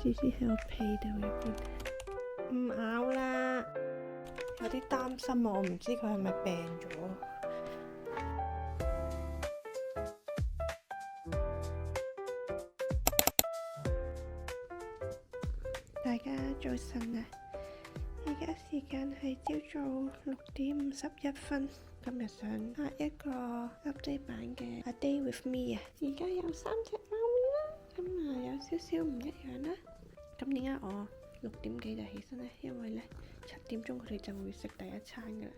芝士喺個被度入邊，唔咬啦，有啲擔心啊！我唔知佢係咪病咗。大家早晨啊！而家時間係朝早6:51。今日想拍一個 update 版嘅 A Day with Me 啊！而家有3隻貓咪啦，咁有少少唔一樣啦。咁點解我6點幾就起身呢？因為呢7點鐘佢哋就會食第一餐噶啦。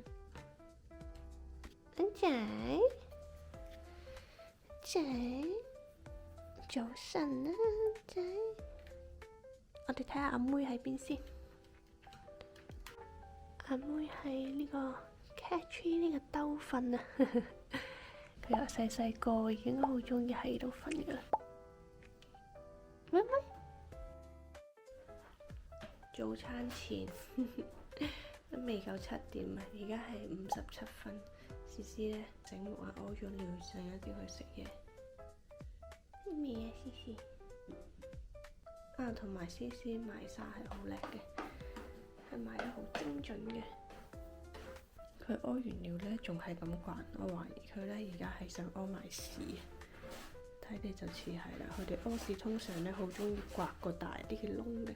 仔，早晨啊，仔。我哋睇下阿妹喺邊先。阿妹係呢個 cat tree 呢個兜瞓啊，佢由細細個已經好中意喺度瞓噶啦。喂，早餐前都未夠7點啊，而家係57分。思思咧醒目啊，屙咗尿，想一啲去食嘢。咩啊，思思？啊，同埋思思埋沙係好叻嘅，係埋得好精準嘅。佢屙完尿咧，仲係咁刮，我懷疑佢咧而家係想屙埋屎，睇嚟就似係啦。佢哋屙屎通常咧好中意刮個大啲嘅窿嘅，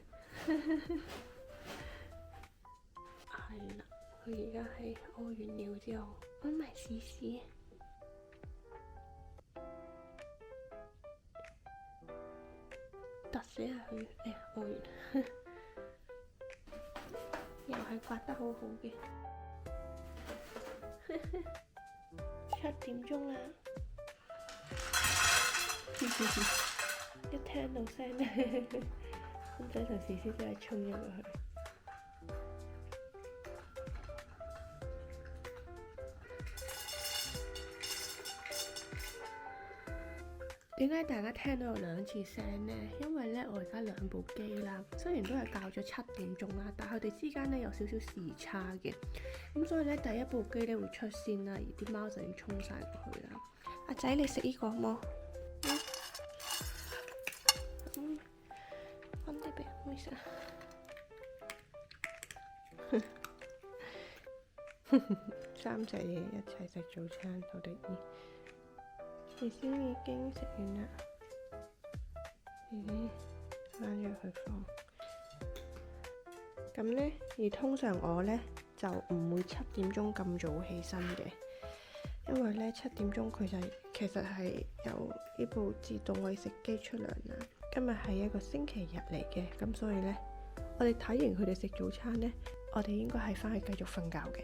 係啦。佢而家係屙完尿之後屙埋屎。突死下佢，哎呀，屙完，又係刮得好好嘅。7點鐘啦，一聽到聲咧，公仔同思思真係衝咗過去。點解大家聽到有2次聲呢？因為咧我而家2部機啦，雖然都係校咗7點鐘啦，但係佢哋之間咧有少少時差嘅，咁所以咧第一部機咧會出先啦，而啲貓就已經衝晒過去啦。阿仔，你食呢個好冇？分啲俾阿妹食3隻嘢一齊食早餐，好得意。思思已經食完啦，翻咗去房。咁呢，而通常我呢就唔會7點鐘咁早起身嘅，因為呢7點鐘佢就其實係由呢部自動餵食機出糧啦。今日係一個星期日嚟嘅，咁所以呢，我哋睇完佢哋食早餐呢，我哋應該係翻去繼續瞓覺嘅。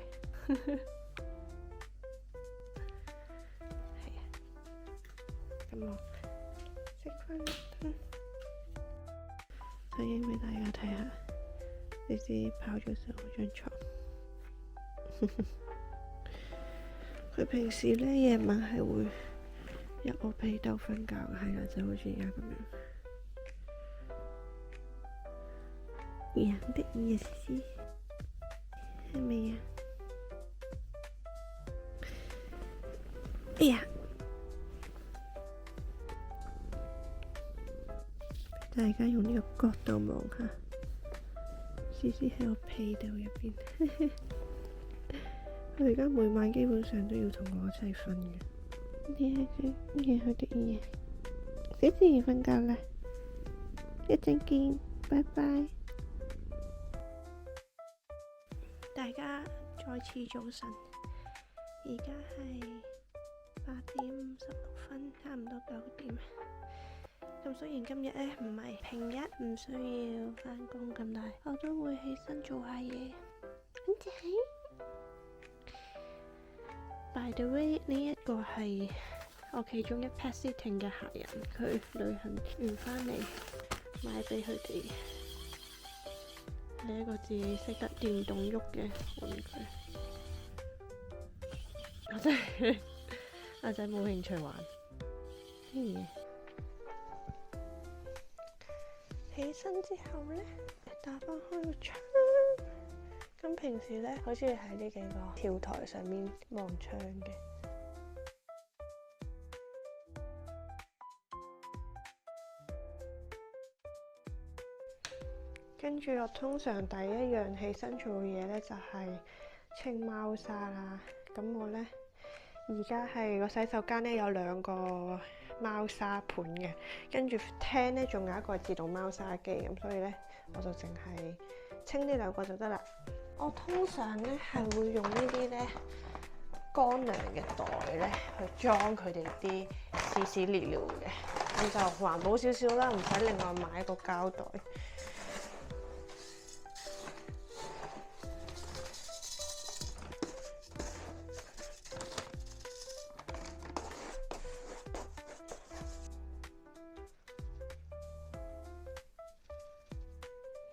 咁我食翻睇影俾大家睇下，思思跑咗上我張床。佢平時咧夜晚係會入我被竇瞓覺嘅，係啦，就好似而家咁樣。養得意思係咪呀？哎呀！大家用呢個角度望下，思思喺個被竇入邊。佢而家每晚基本上都要同我一齊瞓嘅。你好得意啊！思思要瞓覺啦，一陣見，拜拜。大家再次早晨，而家係8:56，差唔多9點。咁雖然今日咧唔係平日，唔需要返工咁，但係我都會起身做下嘢。仔，by the way， 呢一個係我其中一 pet sitting 嘅客人，佢旅行完返嚟買俾佢哋，係一個自己識得電動喐嘅玩具。我真係冇興趣玩啲嘢。起身之後呢，打翻開個窗。咁平時呢，好中意喺呢幾個跳台上面望窗嘅。跟住我通常第一樣起身做嘅嘢咧就係清貓砂啦。咁我咧而家係個洗手間咧有2個貓砂盤嘅，跟住廳咧仲有一個自動貓砂機，咁所以咧我就淨係清呢2個就得啦。我通常咧係會用呢啲咧乾糧嘅袋咧去裝佢哋啲屎屎尿尿嘅，咁就環保少少啦，唔使另外買一個膠袋。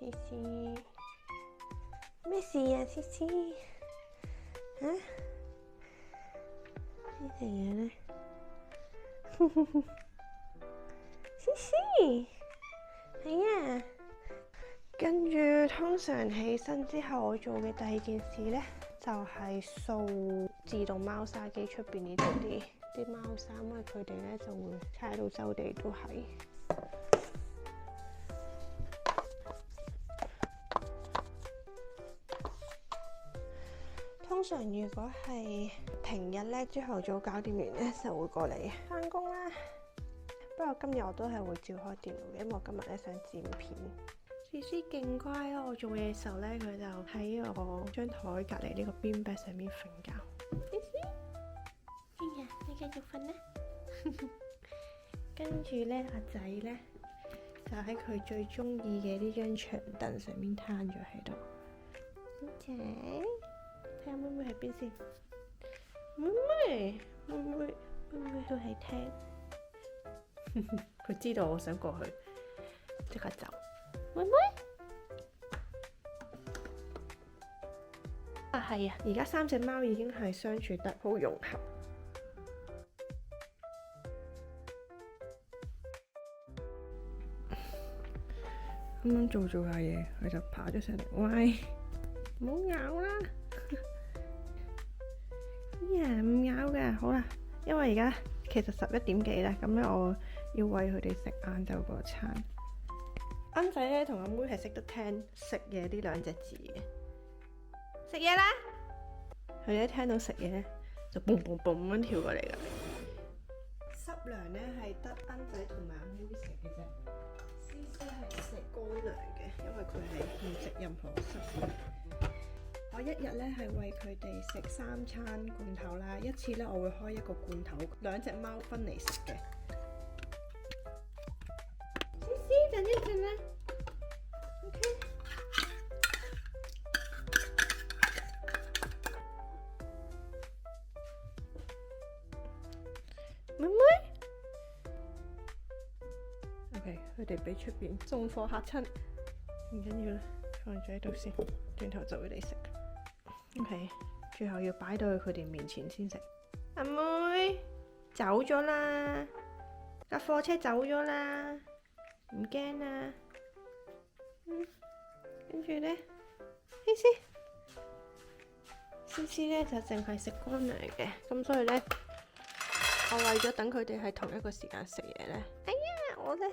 思思，咩事啊？思思，嚇？呢隻嘢咧，思思，係啊。跟住通常起身之後，我做嘅第2件事咧，就係掃自動貓砂機出邊呢度啲貓砂，因為佢哋咧就會踩到周地都係。通常如果係平日咧，朝頭早搞掂完咧，就會過嚟返工啦。不過今日我都係會照開電腦嘅，因為我今日咧想剪片。思思勁乖咯，我做嘢嘅時候咧，佢就喺我張台隔離呢個 beanbag 上面瞓覺。思思，哎呀，你繼續瞓啦。跟住咧，阿仔咧就喺佢最中意嘅呢張長凳上面攤咗喺度。阿仔，睇下妹妹喺邊先。妹妹都喺廳。佢知道我想過去，即刻走。妹妹啊，係啊！而家3隻貓已經係相處得好融合。啱啱做下嘢，佢就爬咗上嚟，喂，唔好咬啦！呀，唔咬㗎，好啦，因為而家其實11點幾啦，咁咧我要餵佢哋食晏晝嗰餐。奀仔咧同阿妹係識得聽食嘢呢2隻字嘅，食嘢啦！佢哋一聽到食嘢咧，就嘣嘣嘣咁樣跳過嚟㗎。濕糧咧係得奀仔同埋阿妹食嘅啫，思思係食乾糧嘅，因為佢係唔食任何濕糧。我一日咧係餵佢哋食3餐罐頭啦，一次咧我會開1個罐頭，2隻貓分嚟食嘅。思思，等一陣啦。OK。妹妹。OK，佢哋俾出邊送貨嚇親，唔緊要啦，放住喺度先，轉頭就會嚟食。OK，最後要擺到去佢哋面前先食。阿妹走咗啦，架貨車走咗啦，唔驚啦。跟住咧，思思咧就淨係食乾糧嘅，咁所以咧，我為咗等佢哋係同一個時間食嘢咧，哎呀，我咧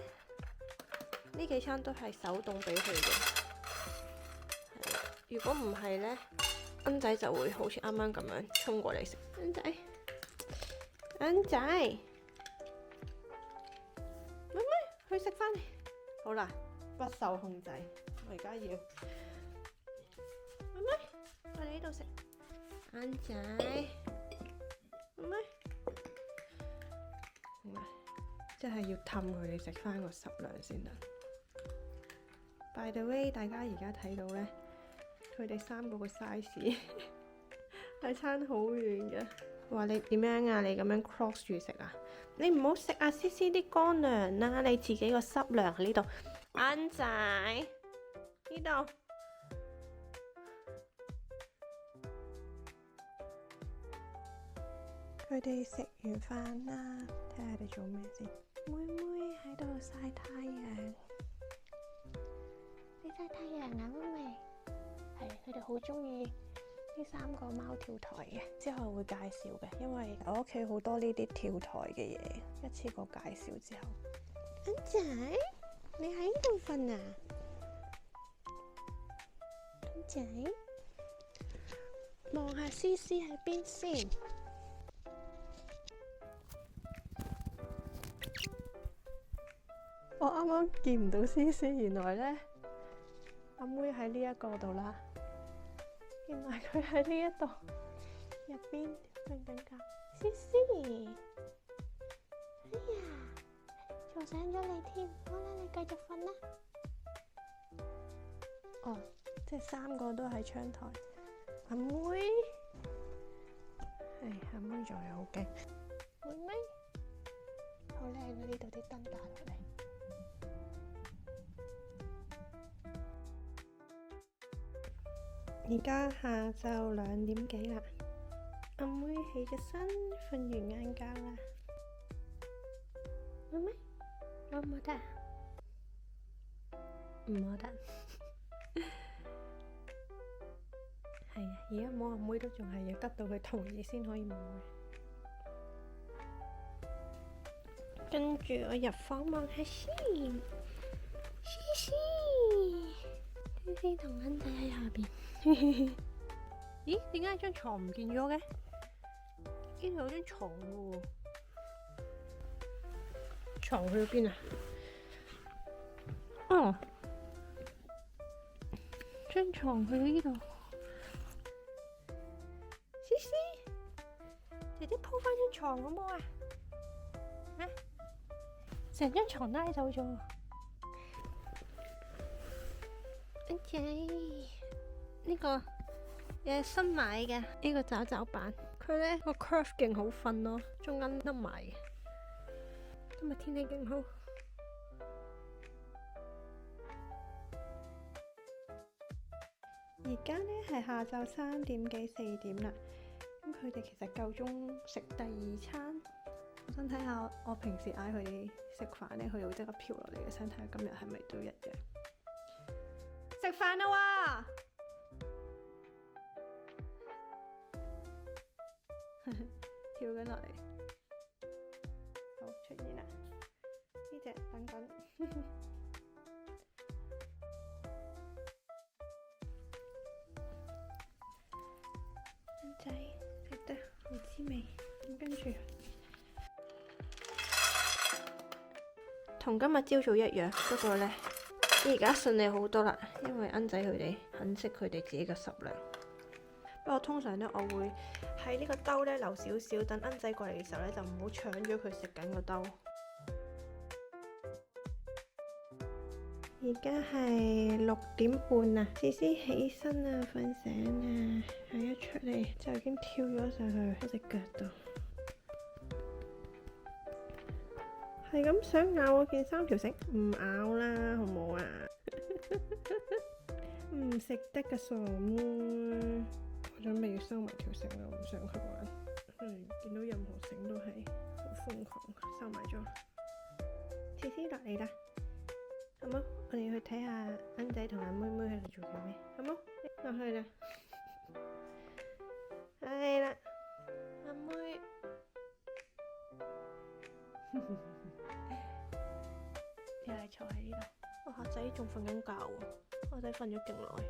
呢幾餐都係手動俾佢嘅。如果唔係咧，奀仔就會好似啱啱咁樣衝過嚟食。奀仔，妹妹去食翻嚟。好啦，不受控制，我而家要妹妹，我哋呢度食。奀仔，妹妹，即係要氹佢哋食翻個濕糧先得。By the way， 大家而家睇到咧，佢哋3個個 size 係差好遠嘅。話你點樣啊？你咁樣 cross 住食啊？你唔好食啊！思思啲乾糧啦，你自己個濕糧喺呢度。奀仔，呢度。佢哋食完飯啦，睇下佢哋做咩先。妹妹喺度曬太陽。你曬太陽啊，妹妹？係，佢哋好中意呢3個貓跳台嘅，之後會介紹嘅，因為我屋企好多呢啲跳台嘅嘢，一次過介紹之後。奀仔，你喺呢度瞓啊？仔，望下思思喺邊先。我啱啱見唔到思思，原來咧阿妹喺呢一個度啦。原來佢喺呢一度入邊瞓緊覺。思思，哎呀，嘈醒咗你添。好啦，你繼續瞓啦。哦，即係3個都喺窗台。阿妹，阿妹仲係好勁。妹妹，好靚啊！呢度啲燈打落嚟。而家下晝2點幾啦，阿妹起咗身，瞓完晏覺啦。妹妹，我冇得，唔冇得。係啊，而家摸阿妹都仲係要得到佢同意先可以摸嘅。跟住我入房望下先，思思，思思同恩仔喺下邊。咦？點解張床唔見咗嘅？呢度有張床喎，床去咗邊啊？哦，張床去咗呢度。思思，姐姐鋪翻張床好冇啊？成張床拉走咗。恩仔，呢個又係新買嘅呢個爪爪板，佢咧個 curve 勁好瞓咯，中間凹埋嘅。今日天氣勁好。而家咧係下晝3點幾4點啦，咁佢哋其實夠鐘食第2餐。我想睇下我平時嗌佢哋食飯咧，佢哋會即刻飄落嚟嘅。想睇下今日係咪都一樣。食飯啦喎！跳緊落嚟，好出現啦！呢隻等緊。恩仔食得好滋味，咁跟住同今日朝早一樣，不過咧而家順利好多啦，因為恩仔佢哋肯食佢哋自己嘅食量。不過通常咧，我會喺呢個兜咧留少少，等恩仔過嚟嘅時候咧，就唔好搶咗佢食緊個兜。而家係6點半啦，思思起身啦，瞓醒啦，佢一出嚟就已經跳咗上去嗰隻腳度，係咁想咬我件3條繩，唔咬啦，好唔好啊？唔食得㗎傻妹，我準備要收埋條繩啦，我唔想佢玩。見到任何繩都係好瘋狂，收埋咗。思思落嚟啦，好冇？我哋去睇下恩仔同阿妹妹喺度做緊咩，好冇？落去啦，係啦，阿妹。又係坐喺呢度。我阿仔仲瞓緊覺喎，我仔瞓咗勁耐。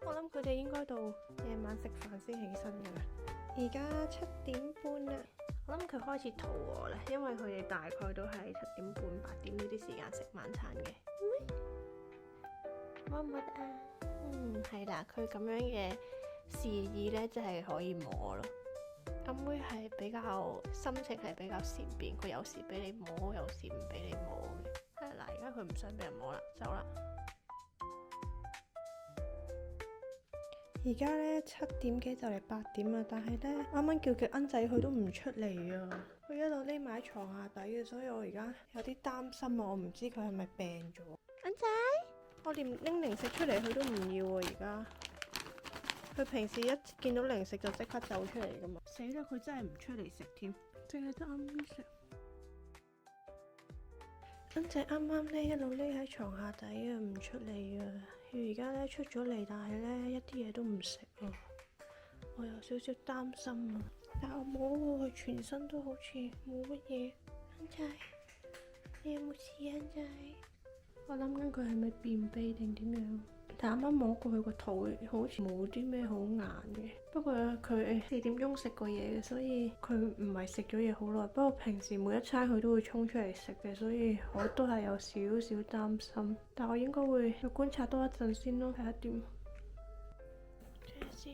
我諗佢哋應該到夜晚食飯先起身噶啦。而家7點半啦，我諗佢開始肚餓啦，因為佢哋大概都係7點半8點呢啲時間食晚餐嘅。摸唔摸得啊？係啦，佢咁樣嘅示意咧，即係可以摸咯。阿妹係比較心情係比較善變，佢有時俾你摸，有時唔俾你摸嘅。係啦，而家佢唔想俾人摸啦，走啦。而家咧7點幾就嚟8點啦，但係咧啱啱叫恩仔佢都唔出嚟啊，佢一路匿埋喺床下底嘅，所以我而家有啲擔心啊，我唔知佢係咪病咗。恩仔，我連拎零食出嚟佢都唔要啊！而家佢平時一見到零食就即刻走出嚟噶嘛，死啦！佢真係唔出嚟食添，淨係得啱啱食。恩仔啱啱咧一路匿喺床下底啊，唔出嚟啊！佢而家咧出咗嚟，但係咧一啲嘢都唔食啊！我有少少擔心啊，但我摸過佢全身都好似冇乜嘢。恩仔，你有冇事？恩仔，我諗緊佢係咪便秘定點樣？但啱啱摸過佢個肚，好似冇啲咩好硬嘅。不過佢4點鐘食過嘢嘅，所以佢唔係食咗嘢好耐。不過平時每一餐佢都會衝出嚟食嘅，所以我都係有少少擔心。但我應該會去觀察多一陣先咯，睇下點。睇下先，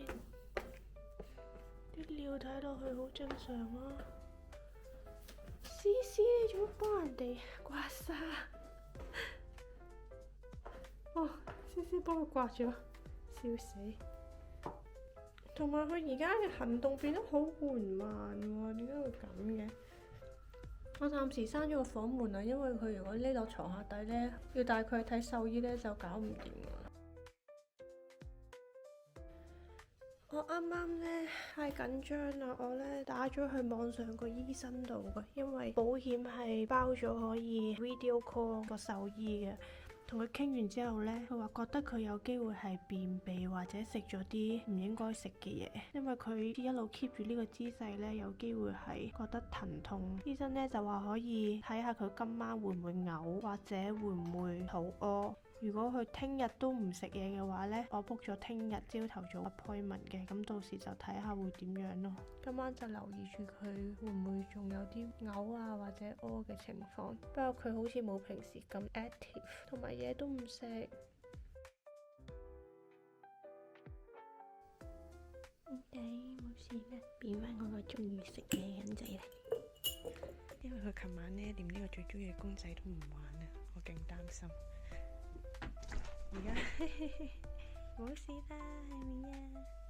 啲尿睇落去好正常啊。思思，你做乜幫人哋刮痧？哦，思思幫佢刮咗，笑死！同埋佢而家嘅行動變得好緩慢喎，點解會咁嘅？我暫時閂咗個房門啊，因為佢如果匿落床下底呢，要帶佢去睇獸醫呢，就搞唔掂㗎啦。我啱啱呢太緊張啦，我呢打咗去網上個醫生度㗎，因為保險係包咗可以 video call 個獸醫嘅。同佢傾完之後呢，佢話覺得佢有機會係便秘或者食咗啲唔應該食嘅嘢，因為佢一路 keep 住呢個姿勢呢，有機會係覺得疼痛。醫生呢就話可以睇下佢今晚會唔會嘔，或者會唔會肚屙。如果佢聽日都唔食嘢嘅話呢，我 book 咗聽日朝頭早 appointment 嘅，咁到時就睇下會點樣咯。今晚就留意住佢會唔會仲有啲嘔啊或者屙嘅情況。不過佢好似冇平時咁 active，同埋嘢都唔食。冇事啦，變翻我個中意食嘢嘅人仔啦。因為佢琴晚呢連呢個最中意嘅公仔都唔玩啊，我勁擔心。而家冇事啦，係咪啊？